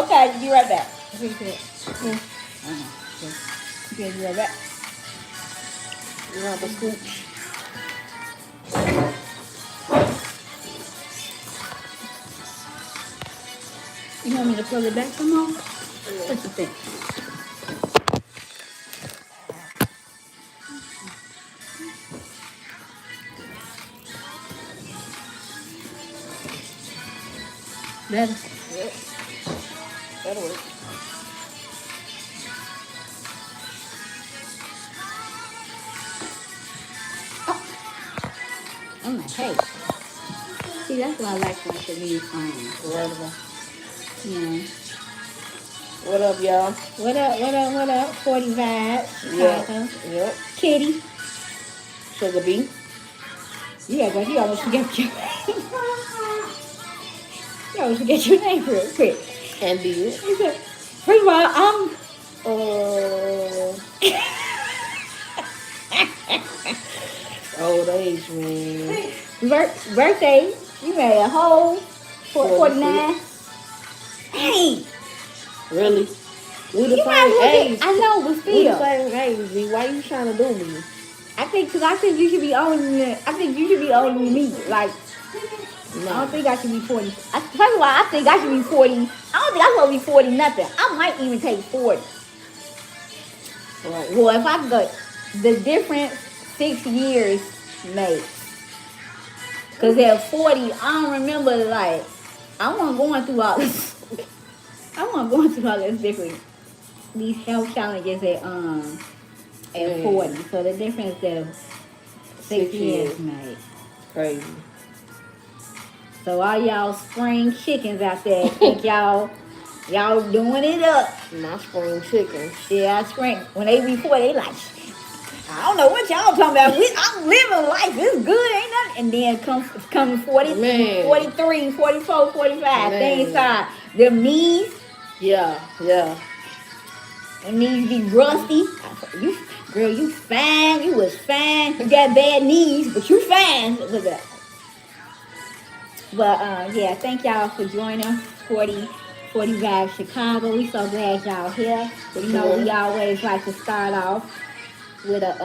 Okay, be right back. Okay, be right back. You want the scooch? You want me to pull it back some more? What you think? Better. Yep. That'll work. I'm like, hey. See, that's why I like when to be Relatable. Yeah. What up, y'all? What up, what up, what up? 40 vibes, Chicago. Yep. Kitty. SugaB. You almost forget your you almost forget your name real quick. And you. First of all, I'm Old age, man. birthday. You made a whole 49. Hey, Really? We the you might same as age. well I know, but We the still. same age, B. Why you trying to do me? I think you should be older than I think you should be older than me. Like, I No. don't think I should be 40. First of all, I think I should be 40. I don't think I'm supposed to be 40 nothing. I might even take 40. Right. Well, if I go, the difference 6 years makes. Because at 40, I don't remember, like, I wasn't going through all this. I wasn't going through all this different, these health challenges at 40. So the difference of 6 years made. Crazy. So all y'all spring chickens out there, think y'all doing it up. My spring chickens. Yeah, spring. When they be 40, they like, I don't know what y'all talking about. I'm living life. It's good, ain't nothing. And then come 40, Man. 43, 44, 45. Man. Things start. Them knees. Yeah. Them knees be rusty. Girl, you fine. You was fine. You got bad knees, but you fine. Look at that. But yeah, thank y'all for joining 40 Vibe Chicago. We so glad y'all here. You know, we always like to start off with a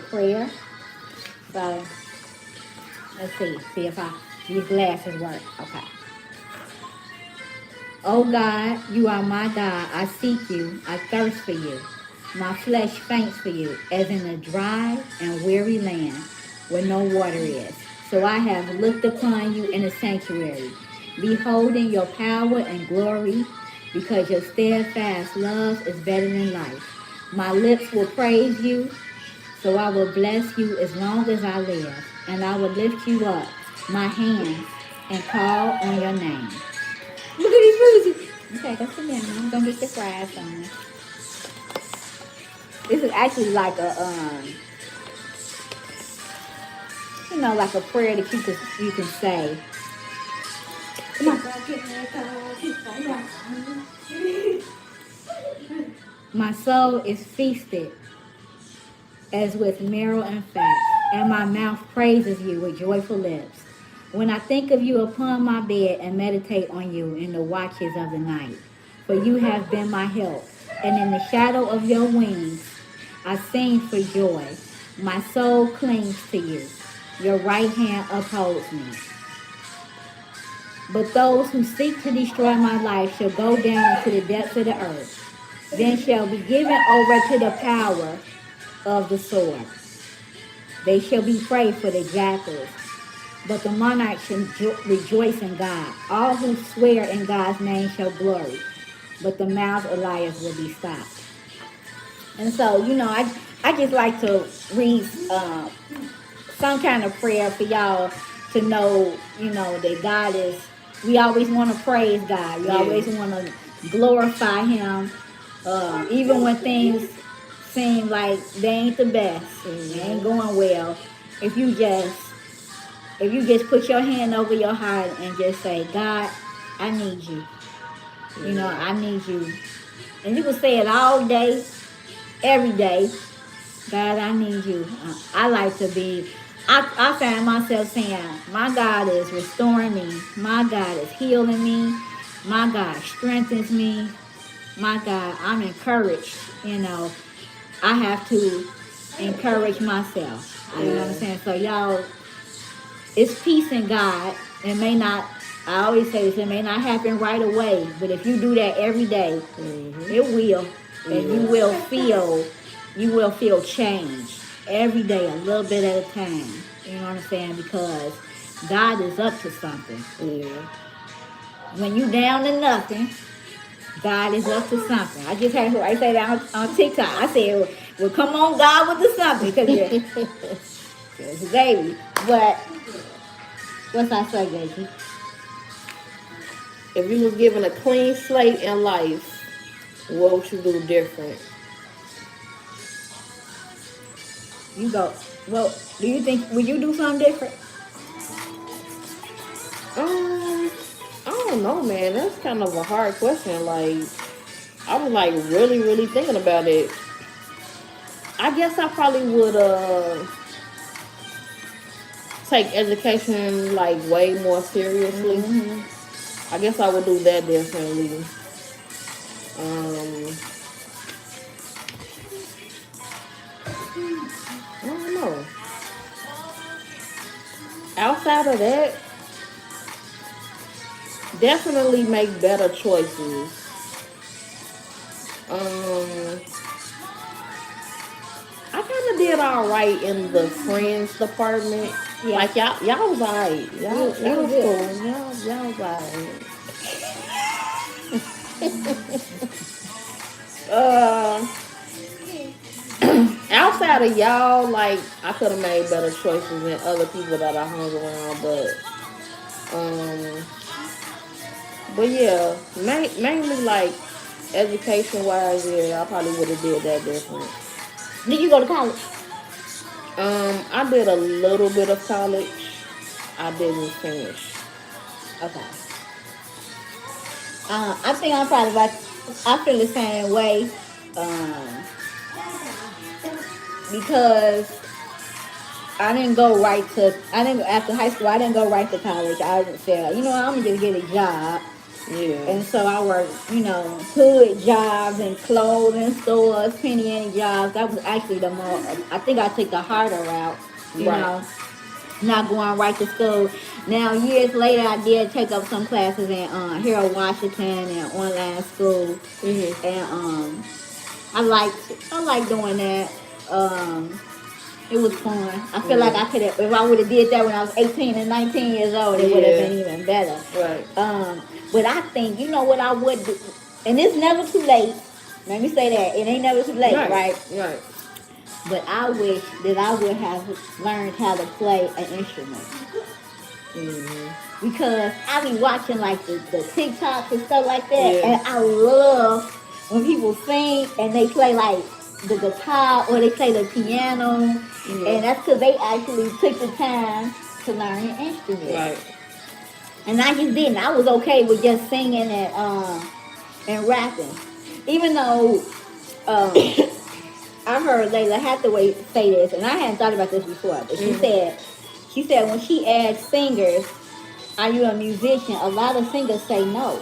prayer. So let's see if these glasses work. Okay. Oh God, you are my God. I seek you. I thirst for you. My flesh faints for you, as in a dry and weary land where no water is. So I have looked upon you in the sanctuary, beholding your power and glory, because your steadfast love is better than life. My lips will praise you, so I will bless you as long as I live, and I will lift you up, my hands, and call on your name. Look at these roses. Okay, go sit down. I'm gonna get your fries on. This is actually like a like a prayer that you can say. Come on. My soul is feasted as with marrow and fat, and my mouth praises you with joyful lips. When I think of you upon my bed and meditate on you in the watches of the night, for you have been my help, and in the shadow of your wings I sing for joy. My soul clings to you. Your right hand upholds me. But those who seek to destroy my life shall go down into the depths of the earth, then shall be given over to the power of the sword. They shall be prey for the jackals, but the monarch shall rejoice in God. All who swear in God's name shall glory, but the mouths of liars will be stopped. And so, I just like to read some kind of prayer for y'all to know, that God is, we always want to praise God. We always want to glorify him, even when things seem like they ain't the best, they ain't going well. If you just put your hand over your heart and just say, God, I need you. I need you. And you can say it all day, every day. God, I need you. I like to be, I find myself saying, my God is restoring me. My God is healing me. my God strengthens me. My God, I'm encouraged. You know, I have to encourage myself. You know what I'm Yeah. saying? So y'all, it's peace in God. It may not. I always say this. It may not happen right away, but if you do that every day, Mm-hmm. it will, and you Yeah. will feel. You will feel change every day, a little bit at a time. You know what I'm saying? Because God is up to something. Yeah. When you down to nothing, God is up to something. I just had I say that on TikTok. I said, "Well, come on, God, with the something, because you're it's a baby." But what's I say, baby? If you was given a clean slate in life, what would you do different? You go. Well, do you think would you do something different? Um, I don't know, man. That's kind of a hard question. Like, I was like really, really thinking about it. I guess I probably would take education like way more seriously. Mm-hmm. I guess I would do that differently. Um, I don't know. Outside of that, definitely make better choices. Um, I kind of did all right in the friends department. Yeah, Like y'all was alright. you Y'all was was good. cool. Y'all was alright. Uh, outside of y'all, like I could have made better choices than other people that I hung around, um, but yeah, mainly like education wise, yeah, I probably would have did that different. Did you go to college? I did a little bit of college. I didn't finish. Okay. I think I'm probably like I feel the same way. Um, because I didn't go right to I didn't after high school I didn't go right to college. I said, you know what, I'm gonna just get a job. Yeah. And so I worked, you know, hood jobs and clothing stores, penny ante jobs. That was actually the more I think I took the harder route, you Right. know, not going right to school. Now years later I did take up some classes in Harold Washington and online school, Mhm. and I like doing that. It was fun. I feel like Yeah. I could have, if I would have did that when I was 18 and 19 years old, it would have Yeah. been even better. Right. But I think, you know what I would do, and it's never too late. Let me say that. It ain't never too late, Right. right? Right. But I wish that I would have learned how to play an instrument. Mhm. Because I be watching like the TikToks and stuff like that, Yeah. and I love when people sing and they play like the guitar or they play the piano, Yeah. and that's because they actually took the time to learn an instrument. Right. And I just didn't. I was okay with just singing and rapping, even though um, I heard Layla Hathaway say this, and I hadn't thought about this before, but Mm. she said when she asked singers, "Are you a musician?" A lot of singers say no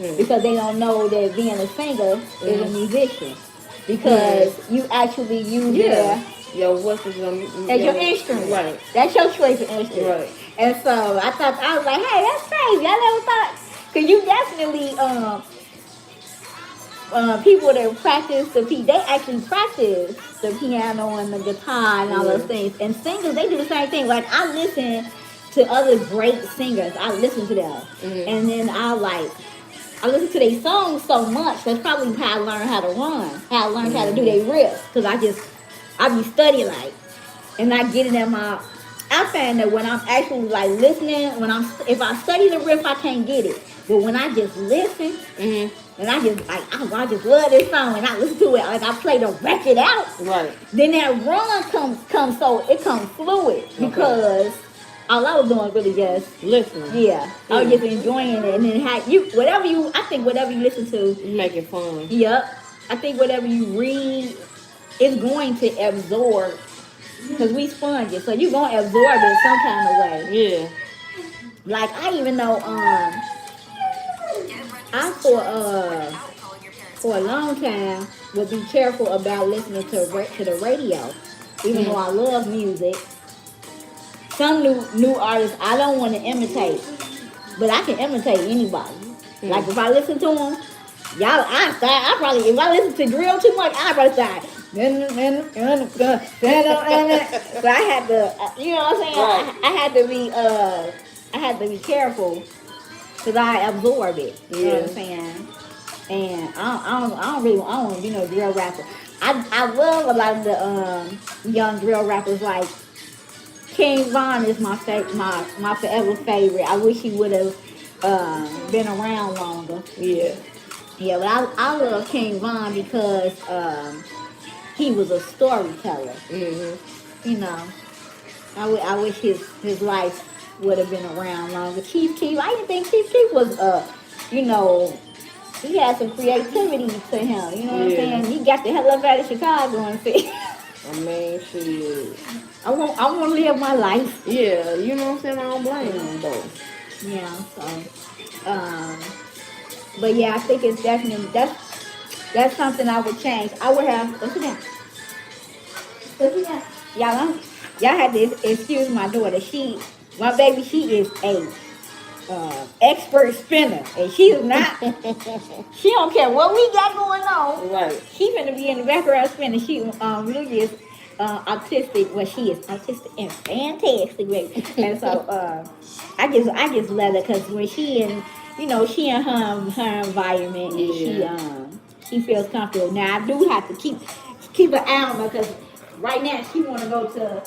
Mm. because they don't know that being a singer is a Mm. musician Mm. because you actually use Yeah. it Your voice is as your instrument. right. That's your choice of instrument. Right. And so I was like, hey, that's crazy. I never thought because you definitely people that practice they actually practice the piano and the guitar and all those Yeah. things. And singers, they do the same thing. Like I listen to other great singers. I listen to them, Mhm. and then I listen to their songs so much. That's probably how I learned how to run, how I learned how to do Mhm. their riffs. Because I be studying like, and I get it in my. I find that when I'm actually like listening, if I study the riff, I can't get it. But when I just listen, Mhm. and I just like, I just love this song, and I listen to it, like I play the record out. Right. Then that run comes so it comes fluid Okay. because all I was doing was really just Listening. yeah, I was Yeah. just enjoying it, and then I think whatever you listen to, You make it fun. yep, I think whatever you read is going to absorb because we sponges, so you're gonna absorb it some kind of way. Yeah. Like I even know I for a long time would be careful about listening to the radio, even though Mm. I love music. Some new artists I don't want to imitate, but I can imitate anybody. Like Mm. if I listen to them, y'all, I probably if I listen to drill too much, I probably start. So I had to, you know what I'm saying? Right. I had to be I had to be careful because I absorb it. You know what I'm Yeah. saying? And I don't want to be no drill rapper. I love a lot of the young drill rappers like King Von is my forever favorite. I wish he would have been around longer. Yeah. Yeah, but I love King Von because he was a storyteller. Mhm. You know, I wish his life would have been around longer. Chief Keef, I didn't think Chief Keef was you know, he had some creativity to him. You know what I'm Yeah. saying? He got the hell up out of Chicago and see. I mean, shit. I want to live my life. Yeah, you know what I'm saying? I don't blame them though. Yeah, so but yeah, I think it's definitely that's something I would change. I would have look at that. Look at that. Y'all had to excuse my daughter. My baby, she is a expert spinner, and she is not. She don't care what we got going on. Right. She finna be in the background spinning. She really is autistic. Well, she is autistic and fantastic, baby. And so I just let her because when she in she in her environment and she feels comfortable. Now I do have to keep an eye on her because right now she want to go to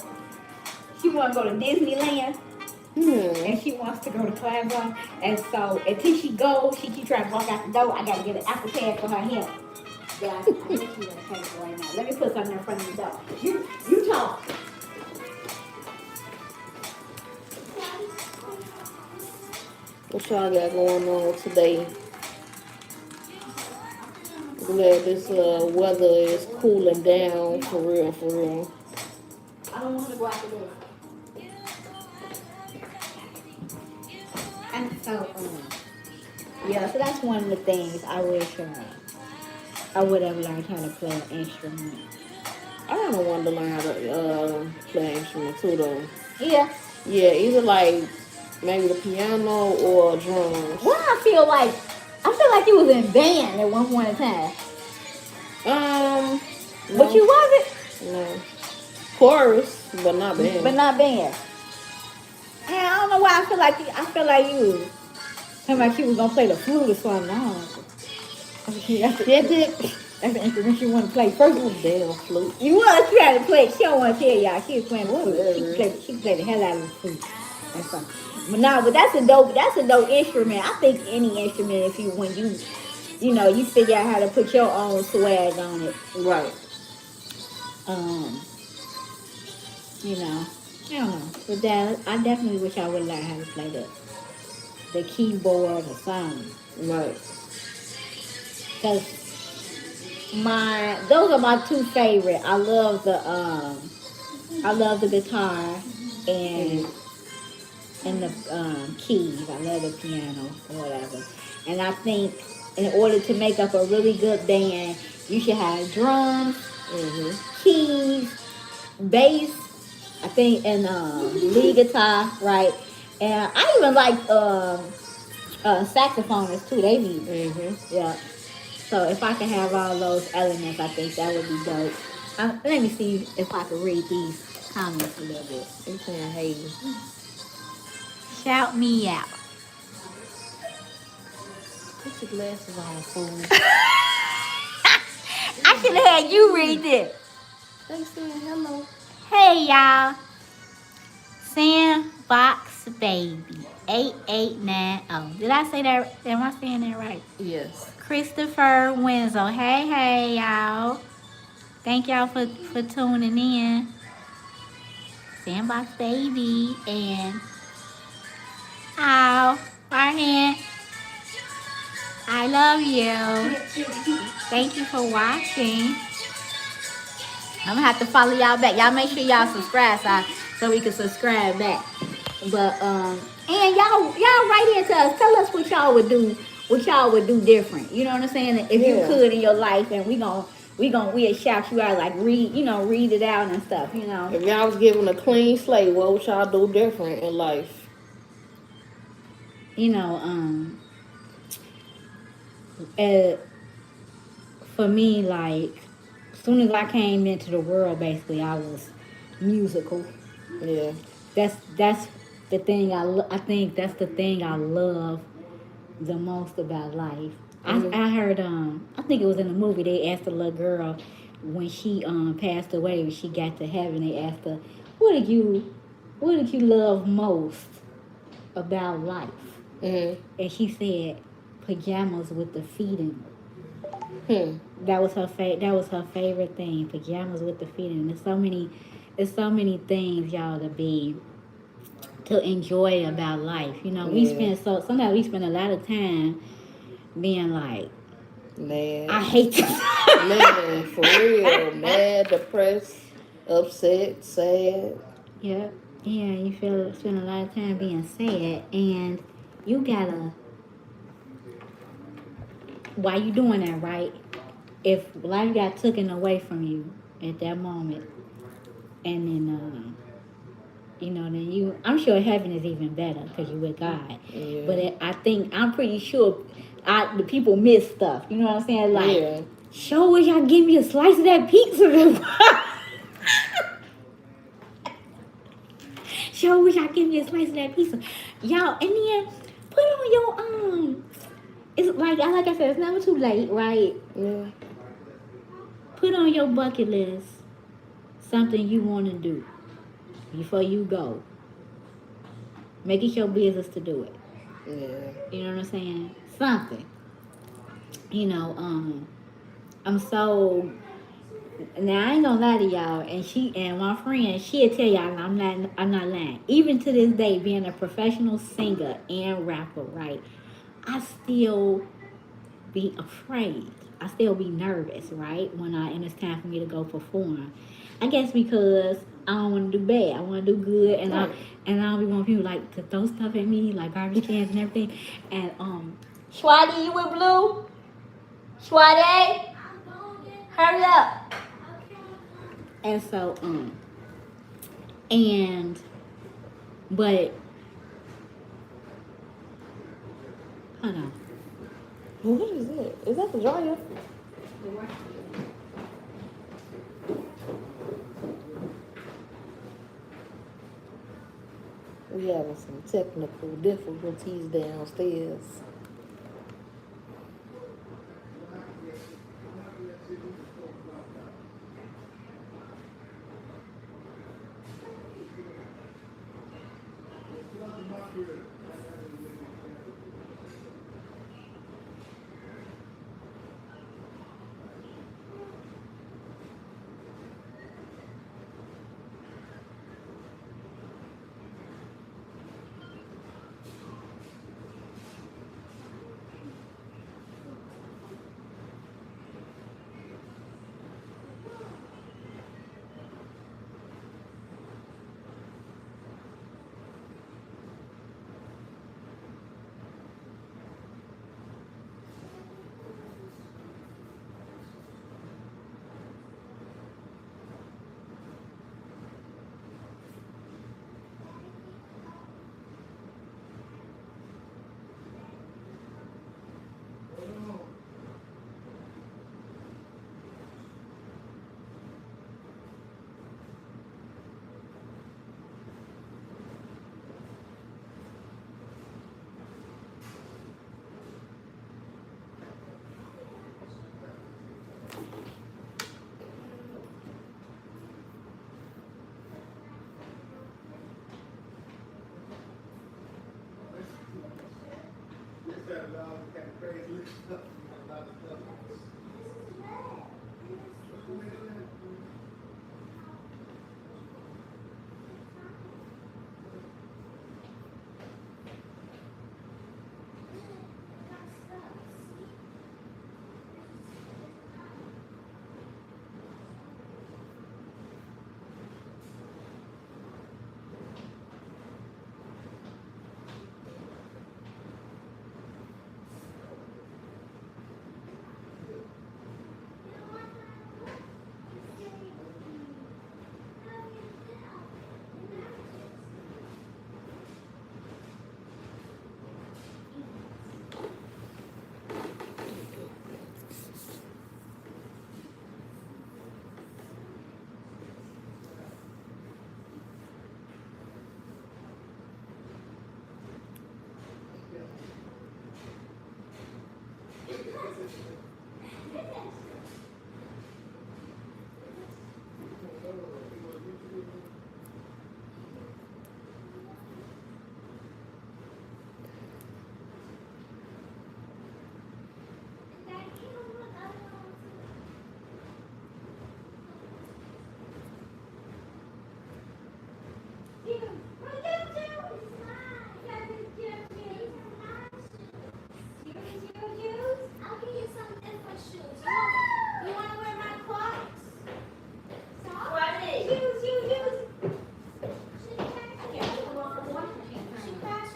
Disneyland. And she wants to go to Cleveland. And so until she goes, she keeps trying to walk out the door. I gotta get an apple tag for her hip. But I think she's gonna take it right now. Let me put something in front of the door. You talk. What y'all got going on today? Glad this weather is cooling down for real, for real. I don't want to go out the door. And so yeah, so that's one of the things I wish I would have learned how to play an instrument. I kind of wanted to learn how to play an instrument too, though. Yeah. Yeah, either like maybe the piano or drums. Well, I feel like you was in band at one point in time. No, But you wasn't? no. Chorus, but not band. But not band. And I don't know why I feel like you talking about you was gonna play the flute or something. I don't know. That's the instrument you want to play first. Oh, damn flute. You was trying to play. She don't want to tell y'all she was playing the flute. She played the hell out of the flute. That's something. But no, but that's a dope instrument. I think any instrument, when you figure out how to put your own swag on it. Right. I don't know. But that I definitely wish I would learn how to play the keyboard or something. Right. Cause those are my two favorite. I love the guitar and the keys. I love the piano or whatever. And I think in order to make up a really good band, you should have drums, keys, bass, I think, and lead guitar, right? And I even like saxophonists too. They be yeah. So if I could have all those elements, I think that would be dope. Let me see if I can read these comments a little bit. I'm saying, hey, shout me out. put your glasses on, fool. I should have had you read this. They saying hello. Hey y'all, Sandbox Baby 8890. Did I say that? Am I saying that right? Yes. Christopher Winslow. Hey y'all. Thank y'all for tuning in. Sandbox Baby and Farhan. I love you. Thank you for watching. I'm gonna have to follow y'all back. Y'all make sure y'all subscribe so we can subscribe back. But and y'all write into us. Tell us what y'all would do what y'all would do different. You know what I'm saying? If you Yeah. could in your life, and we'll shout you out, like read it out and stuff. If y'all was given a clean slate, what would y'all do different in life? You know, uh, for me, like, as soon as I came into the world, basically, I was musical. Yeah. That's the thing I think that's the thing I love the most about life. Mhm. I heard I think it was in the movie, they asked the little girl when she passed away, when she got to heaven, they asked her, what did you what did you love most about life? Mhm. And she said pajamas with the feet in them. Hmm. That was her favorite thing, pajamas with the feet in them. There's so many things, y'all, to enjoy about life. Yeah. Sometimes we spend a lot of time being like, Mad. I hate this. Man, for real. Mad, depressed, upset, sad. Yeah, yeah, you feel spend a lot of time being sad, and you gotta while you doing that, right? If life got taken away from you at that moment, and then then I'm sure heaven is even better because you with God. But Yeah. I'm pretty sure the people miss stuff. You know what I'm saying? Like, Yeah. sure wish y'all give me a slice of that pizza. Sure wish y'all give me a slice of that pizza, y'all. And then put on your It's like I said, it's never too late, right? Yeah. Put on your bucket list something you want to do before you go. Make it your business to do it. Yeah. You know what I'm saying? Something. You know, I'm so now I ain't gonna lie to y'all, and my friend, she'll tell y'all, and I'm not lying. Even to this day, being a professional singer and rapper, right? I still be afraid. I still be nervous, right? And it's time for me to go perform. I guess because I don't want to do bad. I want to do good, Right. and I don't be want people like to throw stuff at me, like garbage cans and everything. And Swati, you with Blue? Swati, hurry up. And so and but hold on. What is it? Is that the dryer? We having some technical difficulties downstairs.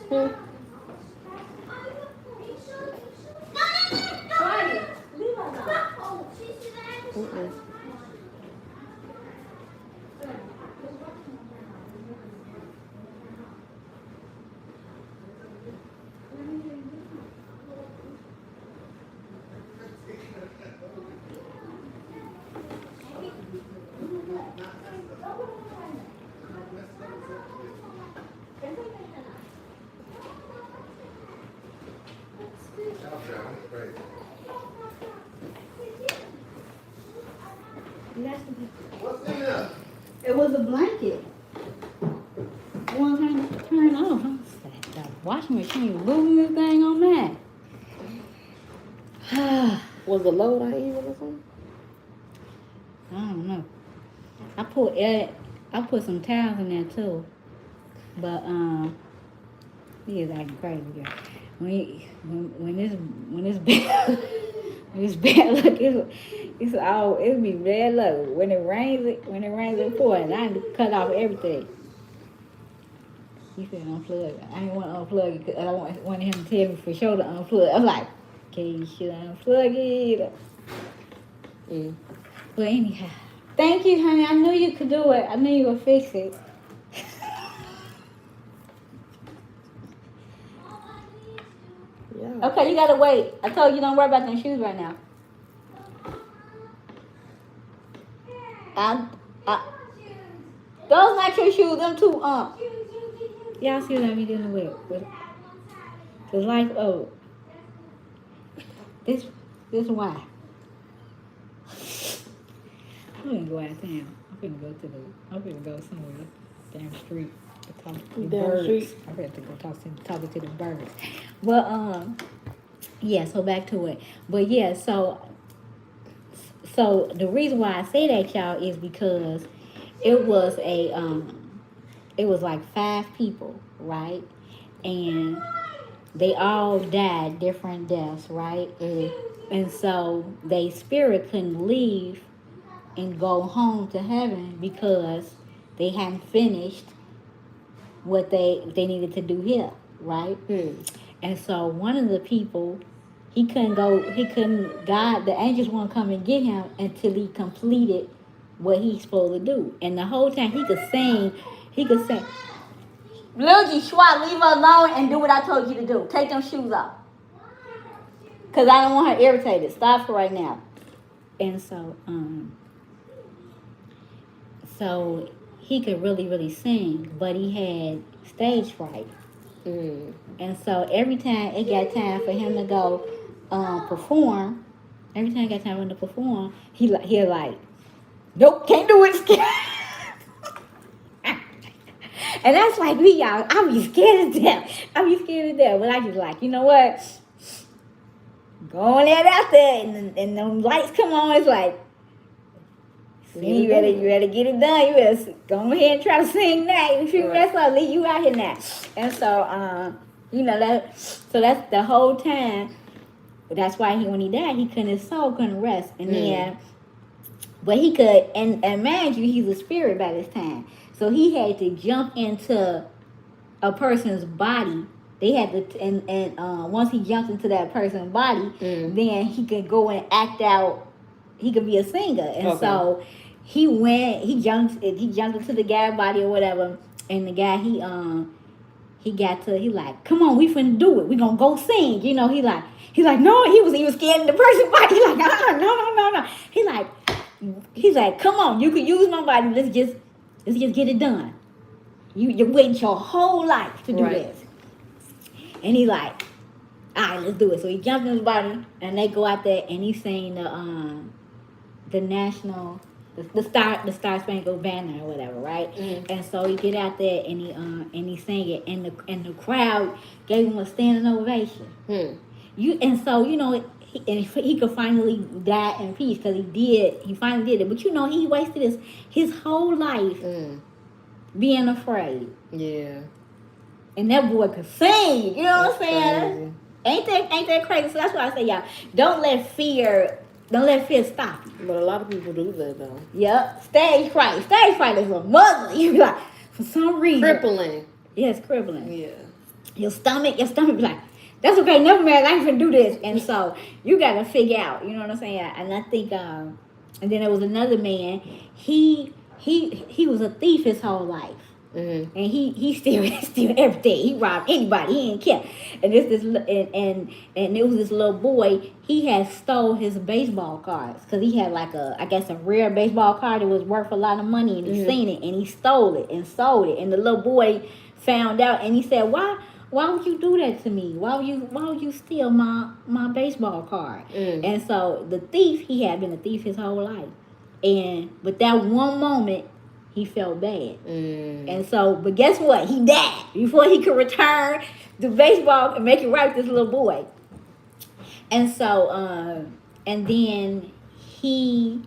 Hmm. Mm-mm. What's in there? It was a blanket. One time to turn off. I was like, the washing machine moving this thing on that. Was the load uneven or something? I don't know. I put some towels in there too. But he is acting crazy, girl. When it's bad when it's bad luck, it'll be bad luck. When it rains it pours, and I cut off everything. He said unplug. I didn't want to unplug it because I wanted him to tell me for sure to unplug. I'm like, okay, you should unplug it. Mm. But anyhow, thank you, honey. I knew you could do it. I knew you would fix it. Yeah. Okay, you gotta wait. I told you don't worry about them shoes right now. Those not your shoes. Them two. Y'all see what I be dealing with the life of this. This why. I'm gonna go out of town. I'm gonna go somewhere down the street to talk to the birds. I'm gonna have to go talking to the birds. But yeah. So back to it. But yeah. So the reason why I say that, y'all, is because it was it was like 5 people, right? And they all died different deaths, right? And so they spirit couldn't leave and go home to heaven because they hadn't finished what they needed to do here, right? And so one of the people, God, the angels won't come and get him until he completed what he's supposed to do. And the whole time he could sing, Lil G Schwa, leave her alone and do what I told you to do. Take them shoes off. Because I don't want her irritated. Stop her right now. And so he could really, really sing, but he had stage fright. And so every time it got time for him to go perform, he'll like, nope, can't do it. And that's like me, y'all. I be scared to death. But I just like, you know what? Go on that out there, and them lights come on. It's like, you better get it done. You better go ahead and try to sing now. If you mess up, leave you out here now. And so, that's the whole time. That's why when he died, his soul couldn't rest. And then, but he could, and mind you, he's a spirit by this time. So he had to jump into a person's body. They had to, and once he jumped into that person's body, then he could go and act out. He could be a singer, and so he jumped into the guy's body or whatever. And the guy, he like, come on, we finna do it. We gonna go sing. You know, he like, no, he was scared of the person's body. He like, no. He's like, come on, you can use my body. Let's just get it done. You're waiting your whole life to do this. And he like, All right, let's do it. So he jumped in his body, and they go out there, and he sang the national, the Star Spangled Banner or whatever, right? And so he get out there and he sang it, and the crowd gave him a standing ovation. And so he could finally die in peace because he finally did it. But he wasted his whole life being afraid. Yeah. And that boy could sing. You know what I'm saying? Crazy. Ain't that crazy? So that's why I say, y'all, don't let fear stop you. But a lot of people do that though. Yep. Stage fright. Stage fright is a mother. You be like, for some reason. Crippling. Yes, crippling. Yeah. Your stomach be like, that's okay, never mind, I ain't gonna do this. And so you gotta figure out, you know what I'm saying? And I think and then there was another man, he was a thief his whole life. And he still everything. He robbed anybody. He didn't care. And it was this little boy. He had stole his baseball cards because he had a rare baseball card that was worth a lot of money, and he seen it and he stole it and sold it. And the little boy found out and he said, "Why would you do that to me? Why would you steal my baseball card?" And so the thief, he had been a thief his whole life, but that one moment, he felt bad. And so, but guess what? He died before he could return the baseball and make it right with this little boy. And so, and then he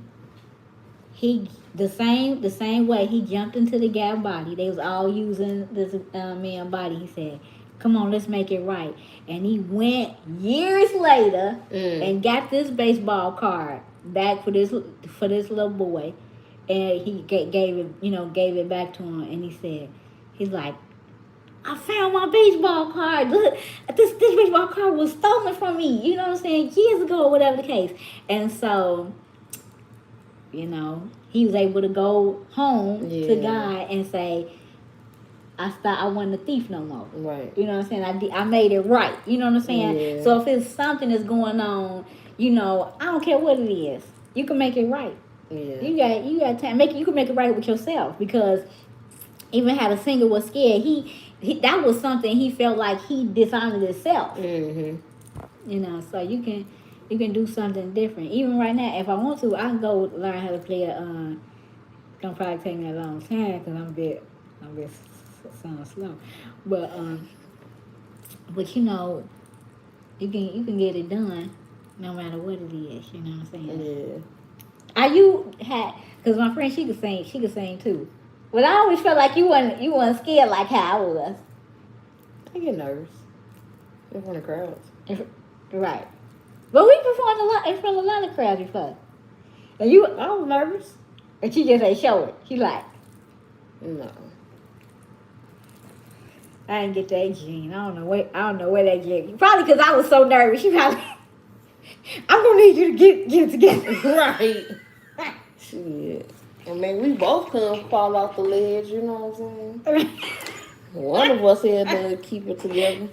the same way he jumped into the gal body. They was all using this man body. He said, "Come on, let's make it right." And he went years later and got this baseball card back for this little boy. And he gave it back to him, and he's like, "I found my baseball card. Look, this baseball card was stolen from me. You know what I'm saying? Years ago, or whatever the case." And so, he was able to go home to God and say, I wasn't a thief no more. Right. You know what I'm saying? I made it right. You know what I'm saying? Yeah. So if it's something that's going on, I don't care what it is, you can make it right. Yeah. You got time. You can make it right with yourself, because even how the singer was scared, he that was something he felt like he dishonored himself. So you can do something different. Even right now, if I want to, I can go learn how to play it's gonna probably take me a long time because I'm a bit sound slow, but you can get it done no matter what it is. You know what I'm saying? Yeah. Because my friend, she could sing too. But I always felt like you weren't scared like how I was. I get nervous in front of crowds. Right. But we performed a lot in front of a lot of crowds before. And I was nervous. And she just ain't show it. She like, no. I didn't get that gene. I don't know where that gene. Probably because I was so nervous. She probably, I'm gonna need you to get it together. Right. Shit. I mean, we both couldn't fall off the ledge, you know what I'm saying? One of us had to keep it together.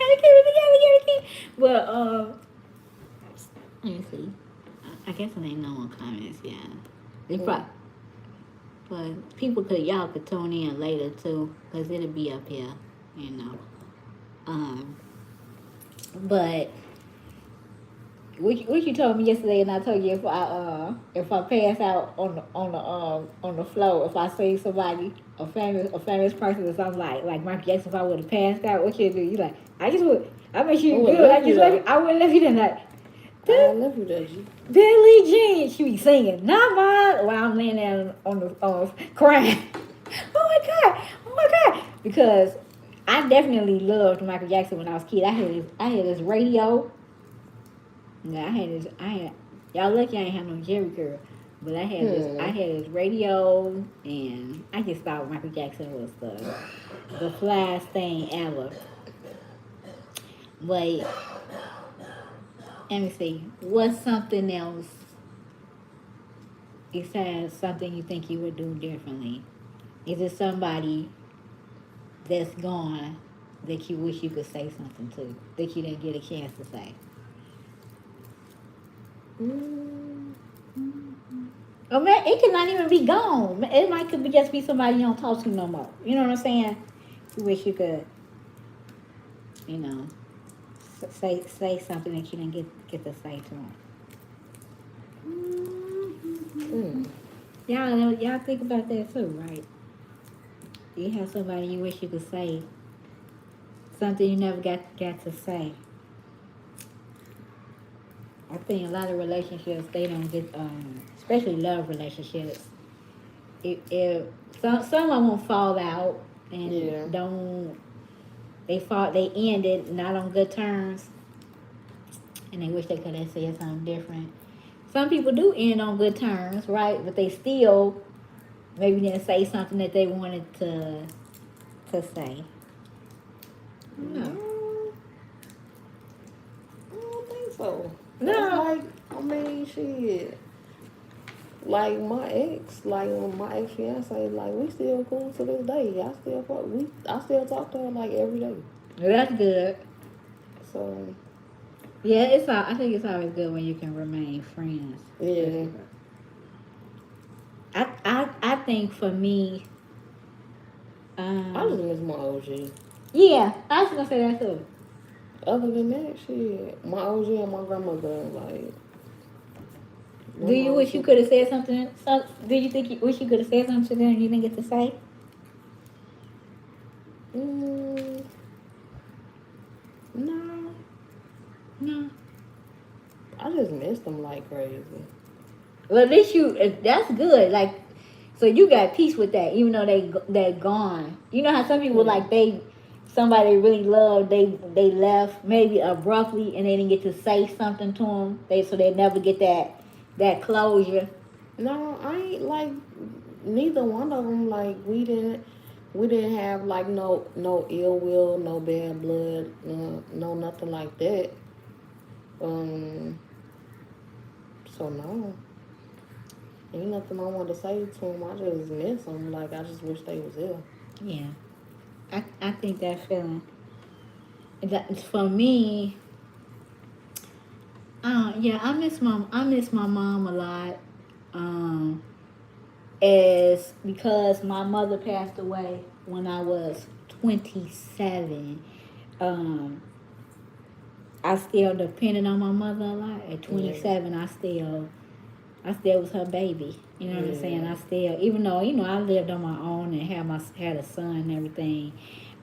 Well, let me see. I guess there ain't no more comments, yeah. But y'all could tune in later too, because it'll be up here, But what you told me yesterday, and I told you if I pass out on the floor, if I see somebody, a famous person or something like Michael Jackson, if I would have passed out, what you do? You like, I make sure you good. I wouldn't let you that night. I love you, Deji. Billie Jean, she be singing, not mine, while I'm laying there on the crying. Oh my God, because I definitely loved Michael Jackson when I was a kid. I had this radio. Yeah, y'all lucky I ain't have no Jerry curl, but I had this radio, and I just thought Michael Jackson was the flyest thing ever. But let me see, what's something else besides something you think you would do differently? Is it somebody that's gone that you wish you could say something to, that you didn't get a chance to say? Or it could not even be gone. It could just be somebody you don't talk to no more. You know what I'm saying? You wish you could, say something that you didn't get to say to him. Mm. Y'all think about that too, right? You have somebody you wish you could say something you never got to say. I think a lot of relationships they don't get, especially love relationships. If some of them fall out Yeah. and don't they ended not on good terms, and they wish they could have said something different. Some people do end on good terms, right? But they still maybe didn't say something that they wanted to say. No. No, I don't think so. That's No. like, I mean, shit. Like my ex fiance, like we still cool to this day. I still talk to her like every day. That's good. So Yeah, I think it's always good when you can remain friends. That's yeah, good. I think for me, I just um, miss my OG. yeah, I was gonna say that too. Other than that, shit, my OG and my grandmother, like Do them you all wish you two. could have said something? Do you think you wish you could have said something to them and you didn't get to say? Mm, no, No. I just miss them like crazy. Well, at least that's good. Like, so you got peace with that, even though they gone. You know how some people Yeah. like somebody they really love, they left maybe abruptly and they didn't get to say something to them. They never get that closure. No, I ain't like neither one of them. Like we didn't have like no ill will, no bad blood, no nothing like that. Um, so no, ain't nothing I want to say to them. I just miss them. Like I just wish they was here. Yeah, I think that feeling. That for me. Yeah, I miss my mom a lot. Um, is because my mother passed away when I was 27. Um, I still depended on my mother a lot. At Yeah, 27, I still was her baby. You know what I'm saying? yeah, I still, even though I lived on my own and had a son and everything,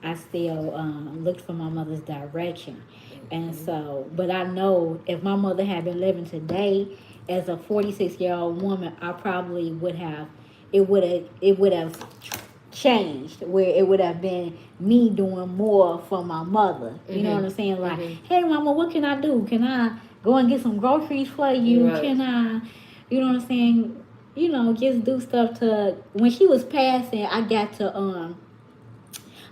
I still looked for my mother's direction. And mm-hmm. so, but I know if my mother had been living today, as a 46-year-old woman, I probably would have. It would have changed where it would have been me doing more for my mother. You know what I'm saying? Like, Mm-hmm. hey, mama, what can I do? Can I go and get some groceries for you? Right. Can I, you know what I'm saying? Just do stuff to. When she was passing, I got to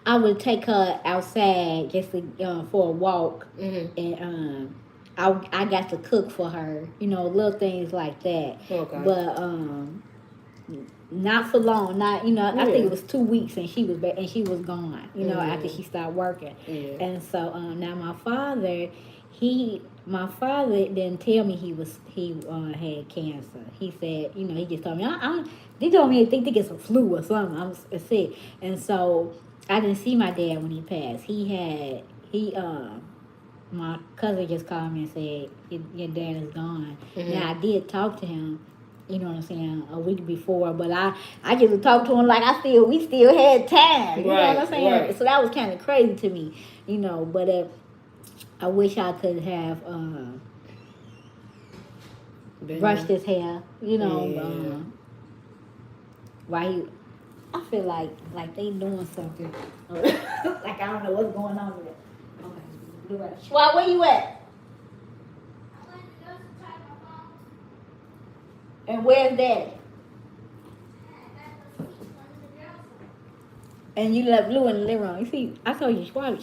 I would take her outside just for a walk, Mm-hmm. and I got to cook for her. Little things like that. Okay. But not for long. Not I think Yeah. it was 2 weeks, and she was back, and she was gone. After Mm. she started working, Yeah. and so now my father didn't tell me he had cancer. He said he just told me they told me they think it's a flu or something. I'm sick, and so I didn't see my dad when he passed. My cousin just called me and said your dad is gone. Mm-hmm. Now I did talk to him, you know what I'm saying, a week before, but I just talked to him like we still had time, you know what I'm Right. saying. Right. So that was kind of crazy to me, But I wish I could have Been brushed there. his hair, Yeah. while he. I feel like they doing something, like I don't know what's going on with it. Okay, Schwab, where you at? And where's Daddy? And you left Blue in the living room. You see, I told you, Schwab.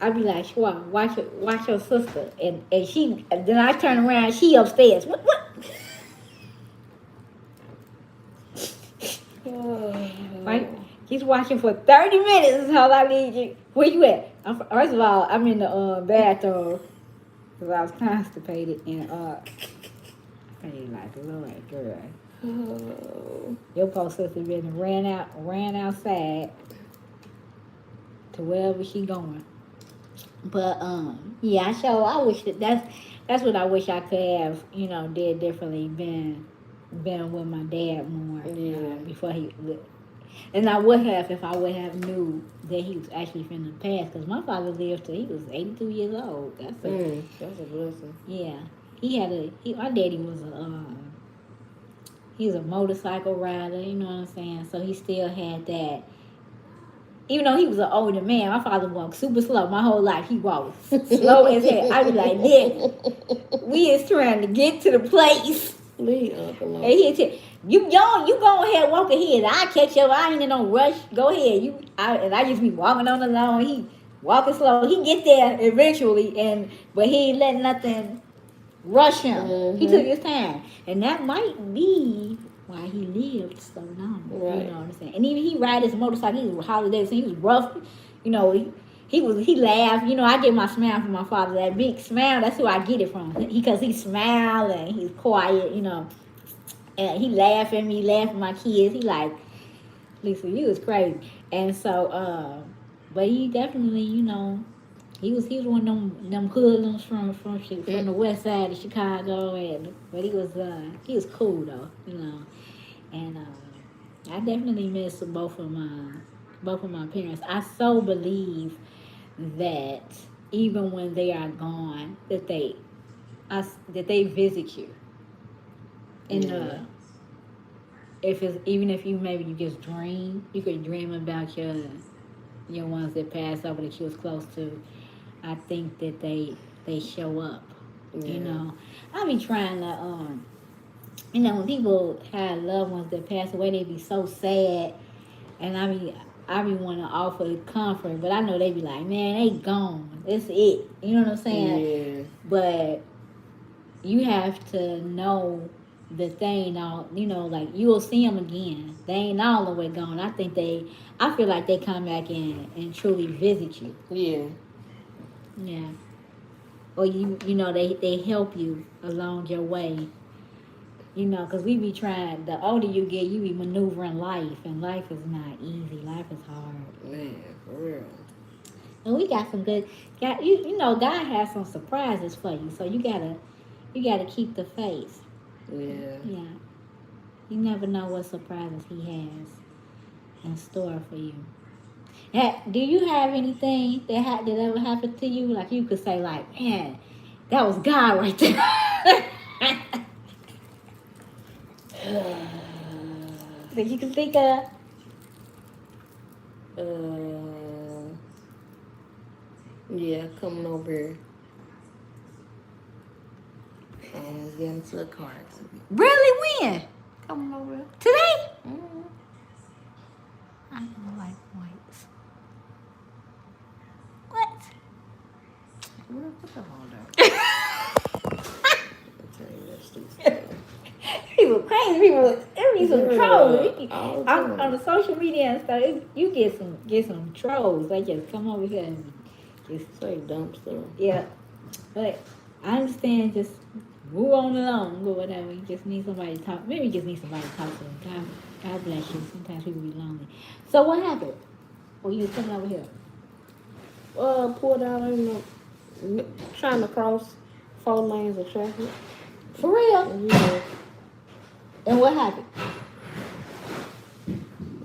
I be like, Schwab, watch your sister. And she, then I turn around, she upstairs. What? Right? She's watching for 30 minutes is all I need you. Where you at? First of all, I'm in the bathroom because I was constipated. And I ain't like, Lord, girl. Oh. Your poor sister ran outside to wherever she going. But yeah, I wish that's what I wish I could have, did differently. Been with my dad more Yeah. before he. And I would have if I would have knew that he was actually finna pass. Because my father lived till he was 82 years old. That's a blessing. Yeah. My daddy was he was a motorcycle rider. You know what I'm saying? So he still had that. Even though he was an older man, my father walked super slow. My whole life, he walked slow as hell. I was like, "Daddy, we is trying to get to the place." Leave Uncle alone. And he'll tell you, young, you go ahead, walk ahead. I catch up. I ain't in no rush. Go ahead. And I just be walking on the lawn. He walking slow. He get there eventually, but he ain't letting nothing rush him. He took his time, and that might be why he lived so long. Right. You know what I'm saying? And even he ride his motorcycle. He was holidays. He was rough. You know, he laughed. You know, I get my smile from my father. That big smile. That's who I get it from. Because he smiled and he's quiet. You know. And he laughed at me, laughed at my kids. He like, Lisa, you was crazy. And so, but he definitely, he was one of them hoodlums from the west side of Chicago, but he was cool though, And I definitely miss both of my parents. I so believe that even when they are gone, that they visit you in the even if you just dream, you could dream about your ones that passed over that you was close to. I think that they show up. I be trying to when people have loved ones that pass away, they be so sad, and I be want to offer comfort, but I know they be like, man, they gone. That's it. You know what I'm saying? Yeah. But you have to know that they ain't all, like you will see them again. They ain't all the way gone. I feel like they come back and truly visit you. Yeah. Yeah. Or they help you along your way. Because we be trying, the older you get, you be maneuvering life, and life is not easy. Life is hard. Man, for real. And we got some good, God has some surprises for you, so you gotta keep the faith. Yeah. Yeah. You never know what surprises he has in store for you. Do you have anything that ever happened to you? Like you could say, like, man, that was God right there. That you can think of? Yeah, coming over here. Getting into a car accident. Really? When? Coming over here. Today? Mm-hmm. I don't like whites. What? Well, put the phone down. I'll tell you that stupid stuff. People crazy. There be some trolls. All On the social media and stuff, you get some trolls. They just come over here and just say dumb stuff. Yeah. But I understand, just move on along or whatever. You just need somebody to talk. Maybe you just need somebody to talk to. God bless you. Sometimes people be lonely. So what happened? Well, you was coming over here. Pulled out, trying to cross 4 lanes of traffic. For real? Yeah. And what happened? I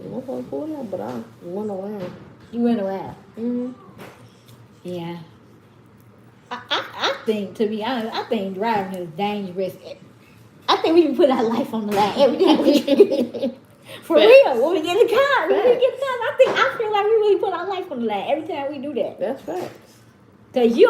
wasn't pulled out, but I went around. You went around. Mm-hmm. Yeah. I think, to be honest, I think driving is dangerous. I think we can put our life on the line every time we For real, when we get in the car, I feel like we really put our life on the line every time we do that. That's facts. Cause you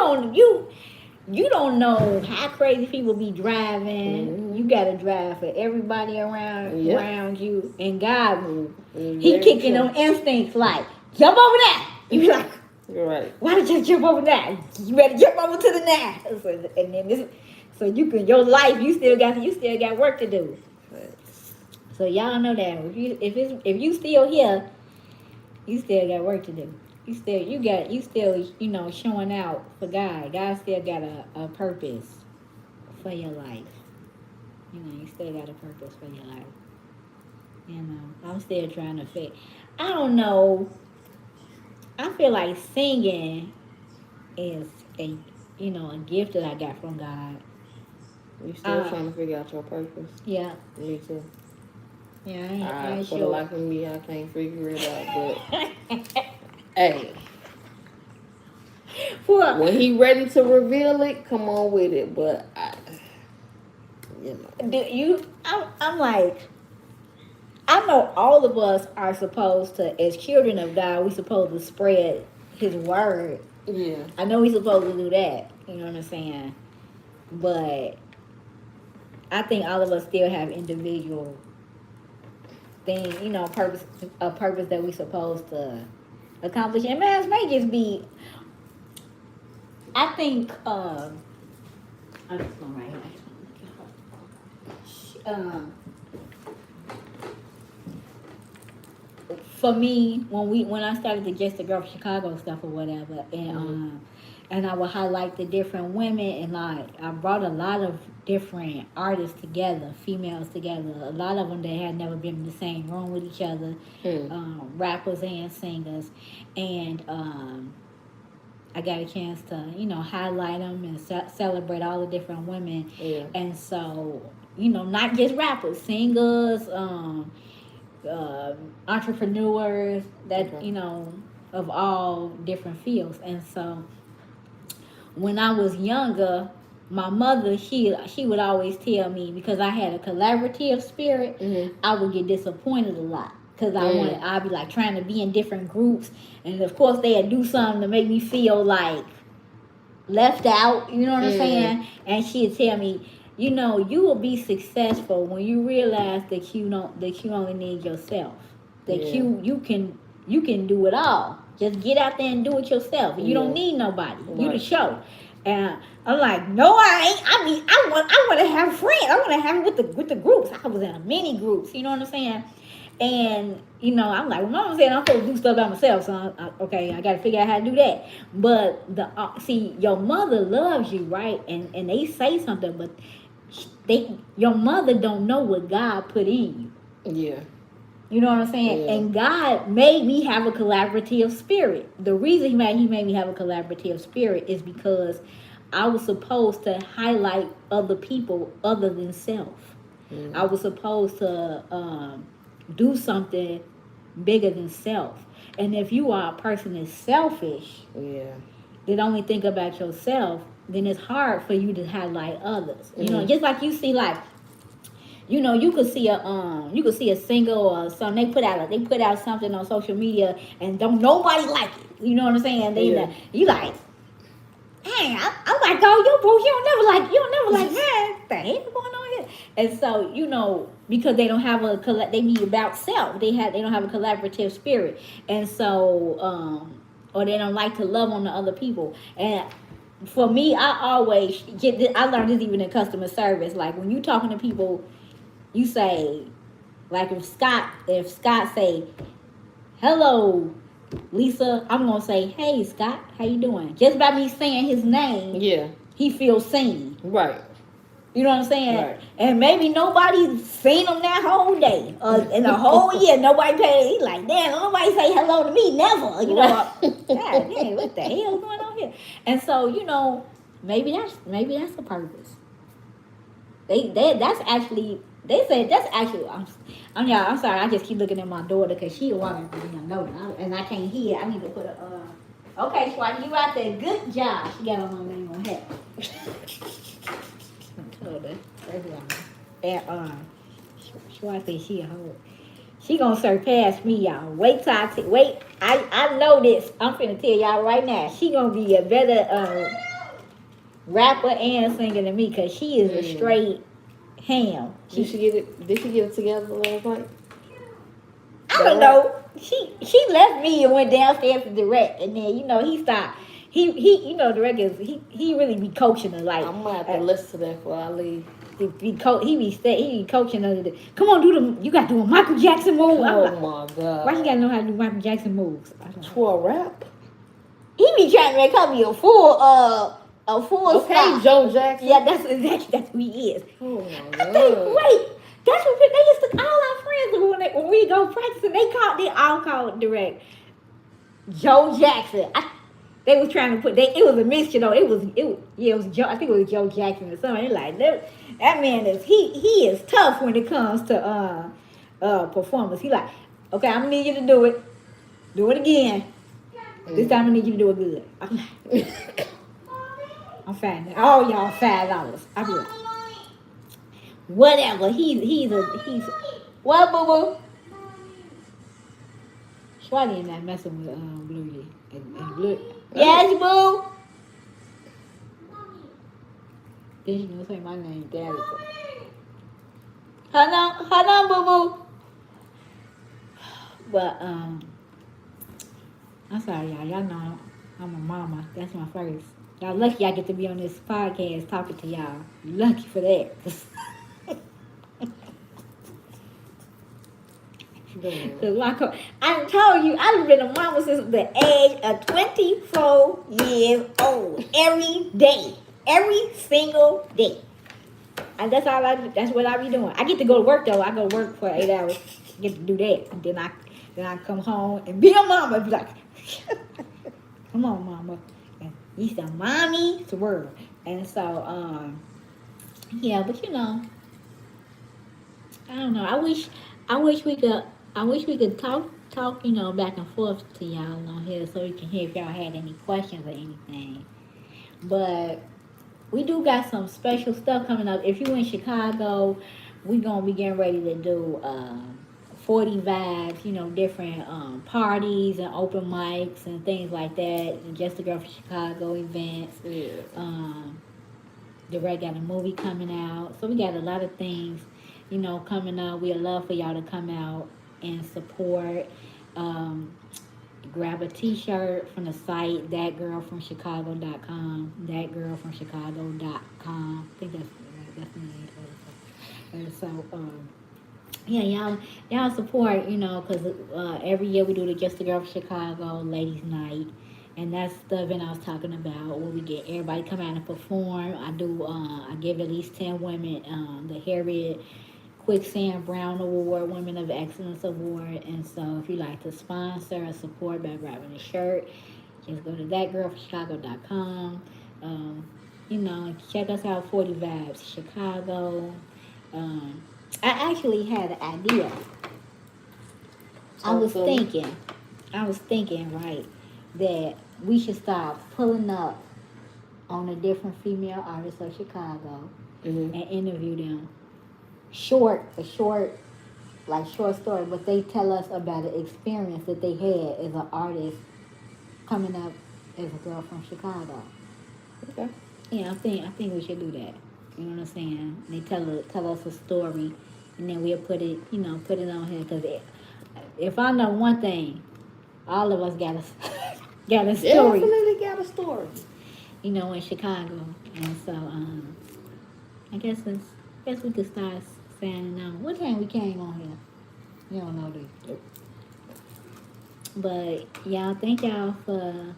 don't know how crazy people be driving. Mm-hmm. You gotta drive for everybody around you, and God will. He Very kicking true. them instincts like jump over that. You be like, you're right. why did you jump over that? You better jump over to the now. And then so you can your life. You still got work to do. So y'all know that if you still here, you still got work to do. You still showing out for God. God still got a purpose for your life. You still got a purpose for your life. I'm still trying to fit. I don't know. I feel like singing is a a gift that I got from God. You still trying to figure out your purpose? Yeah. Me too. Yeah, I ain't For sure. the life of me, I can't figure it out. But hey, when he ready to reveal it, come on with it. But I'm like, I know all of us are supposed to, as children of God, we supposed to spread His word. Yeah. I know we supposed to do that. You know what I'm saying? But I think all of us still have individual things, a purpose that we supposed to accomplish. And man, it may just be. I think. I'm just going right here. For me, when I started to Just the Girl from Chicago stuff or whatever, and I would highlight the different women, and I brought a lot of different artists together, females together. A lot of them that had never been in the same room with each other, rappers and singers, and I got a chance to highlight them and celebrate all the different women, and so not just rappers, singers. Entrepreneurs that of all different fields. And so when I was younger, my mother she would always tell me, because I had a collaborative spirit, I would get disappointed a lot because I'd be like trying to be in different groups, and of course they'd do something to make me feel like left out, you know what I'm saying? And she'd tell me, you will be successful when you realize that you only need yourself. That you can do it all. Just get out there and do it yourself. You don't need nobody. Right. You the show. And I'm like, no, I ain't. I want to have friends. I want to have it with the groups. I was in many groups. You know what I'm saying? And I'm like, well, I'm saying I'm supposed to do stuff by myself, so I got to figure out how to do that. But see, your mother loves you, right? And they say something, but your mother don't know what God put in you. Yeah. You know what I'm saying? Yeah. And God made me have a collaborative spirit. The reason he made me have a collaborative spirit is because I was supposed to highlight other people other than self. I was supposed to do something bigger than self. And if you are a person that's selfish, that only think about yourself, then it's hard for you to highlight others. Just like you see, like, you could see a singer or something. They put out something on social media and don't nobody like it. You know what I'm saying? You like, dang, I like all your books. You don't never like man. What the hell going on here? And so, because they don't have they be about self. They don't have a collaborative spirit. And so, or they don't like to love on the other people. And for me, I always get this, I learned this even in customer service. Like when you talking to people, you say, like if Scott say, hello, Lisa, I'm gonna say, hey Scott, how you doing? Just by me saying his name, he feels seen. Right. You know what I'm saying? Right. And maybe nobody's seen him that whole day. In the whole year, nobody paid. He's like, damn, nobody say hello to me, never. You know, God, dang, what the hell is going on here? And so, maybe that's the purpose. They said that's actually. I'm sorry. I just keep looking at my daughter because she walking through my note, and I can't hear. I need to put a. Okay, Swati, you out there? Good job. She got on my name on hat. And Swati, she a hoe. She gonna surpass me, y'all. Wait till I know this. I'm finna tell y'all right now. She gonna be a better rapper and singer than me because she is a straight ham. Did she get it together last night? I don't know. She left me and went downstairs to direct, and then he stopped. He direct is he really be coaching her like. I'm gonna have to listen to that before I leave. He be coaching her. Come on, you got to do a Michael Jackson move. Oh my God! Why you gotta know how to do Michael Jackson moves? For a rap? He be trying to make her be a full okay, stop. Joe Jackson. Yeah, that's who he is. Oh my God! Wait, that's what they used to. All our friends when we go practicing, they all call it direct. Joe Jackson. They was trying to put it was a mixture though. It was Joe. I think it was Joe Jackson or something. Like that man is he is tough when it comes to performance. He like, okay, I'm gonna need you to do it. Do it again. This time I need you to do it good. I'm like, I'm fat now. All y'all $5. I be like, whatever. He's what, boo boo? Swati and not messing with Bluey and Blue. Yes, boo. Then she gonna say my name, Daddy. Hold on, boo boo. But I'm sorry, y'all. Y'all know I'm a mama. That's my first. Y'all lucky I get to be on this podcast talking to y'all. Lucky for that. Cause I told you I've been a mama since the age of 24 years old. Every single day. And that's all that's what I be doing. I get to go to work though. I go to work for 8 hours. Get to do that. And then I come home and be a mama. Be like, come on, mama. And you said, mommy, swerve. And so, yeah, but you know, I don't know. I wish we could talk, you know, back and forth to y'all on here so we can hear if y'all had any questions or anything. But we do got some special stuff coming up. If you in Chicago, we gonna be getting ready to do 40 vibes, you know, different parties and open mics and things like that. And Just a Girl from Chicago events. Yeah. The Red got a movie coming out, so we got a lot of things, you know, coming up. We'd love for y'all to come out and support. Grab a t-shirt from the site thatgirlfromchicago.com, thatgirlfromchicago.com. I think that's the name of it. And so yeah, y'all support, you know, because every year we do the Just a Girl from Chicago Ladies Night, and that's the event I was talking about where we get everybody come out and perform. I give at least 10 women the Harriet Quicksand Brown Award, Women of Excellence Award. And so if you like to sponsor or support by grabbing a shirt, just go to thatgirlfromchicago.com. You know, check us out, 40 Vibes Chicago. I actually had an idea. I was thinking, right, that we should start pulling up on the different female artists of Chicago and interview them. Short story, but they tell us about the experience that they had as an artist coming up as a girl from Chicago. Okay. Yeah, I think we should do that. You know what I'm saying? They tell us a story, and then we'll put it on here. Because if I know one thing, all of us got a story. Definitely got a story. You know, in Chicago, and so I guess we could start signing on. What time we came on here? You don't know, do you? Nope. But y'all, thank y'all for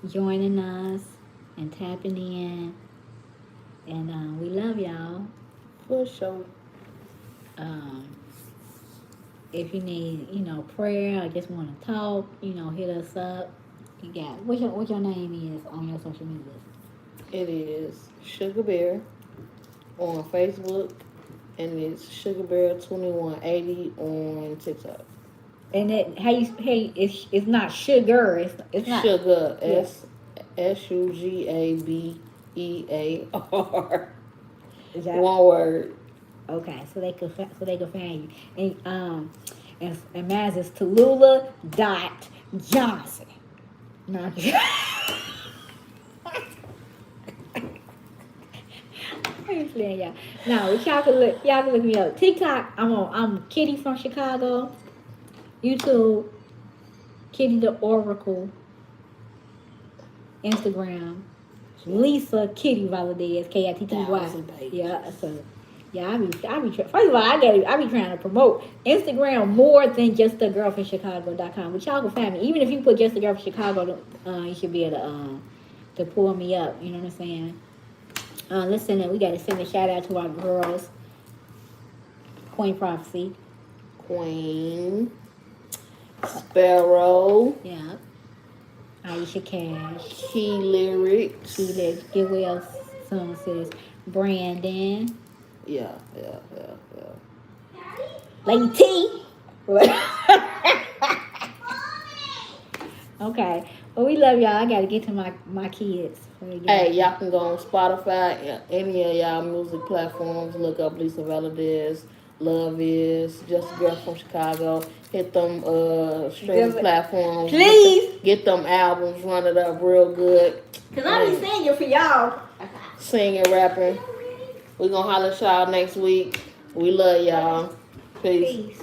joining us and tapping in. And we love y'all. For sure. If you need, you know, prayer or just want to talk, you know, hit us up. You got what your name is on your social media? It is SugaB on Facebook, and it's SugaB2180 on TikTok. And it's not sugar. It's not Sugar. SUGABEAR. Is that one word? Okay, so they could find you. And mine is Tallulah.Johnson. No, I'm just- I'm playing, y'all. No, y'all can look me up. TikTok, I'm Kitty from Chicago. YouTube, Kitty the Oracle. Instagram, Lisa Kitty Valadez, KITTY. Yeah, so yeah, I be first of all, I be trying to promote Instagram more than just the girl from Chicago.com. But y'all can find me. Even if you put just the girl from Chicago, you should be able to pull me up. You know what I'm saying? Listen, we got to send a shout out to our girls, Queen Prophecy, Queen Sparrow. yeah, Aisha Cash. Key Lyrics. Get well soon, sis. Brandon. Yeah. Lady T. Okay. Well, we love y'all. I got to get to my kids. Hey, y'all can go on Spotify, any of y'all music platforms. Look up Lisa Valadez. Love is just a girl from Chicago. Hit them streaming platforms. Please. Get them albums. Run it up real good. Cause I be singing for y'all. Singing, rapping. We gonna holler at y'all next week. We love y'all. Peace.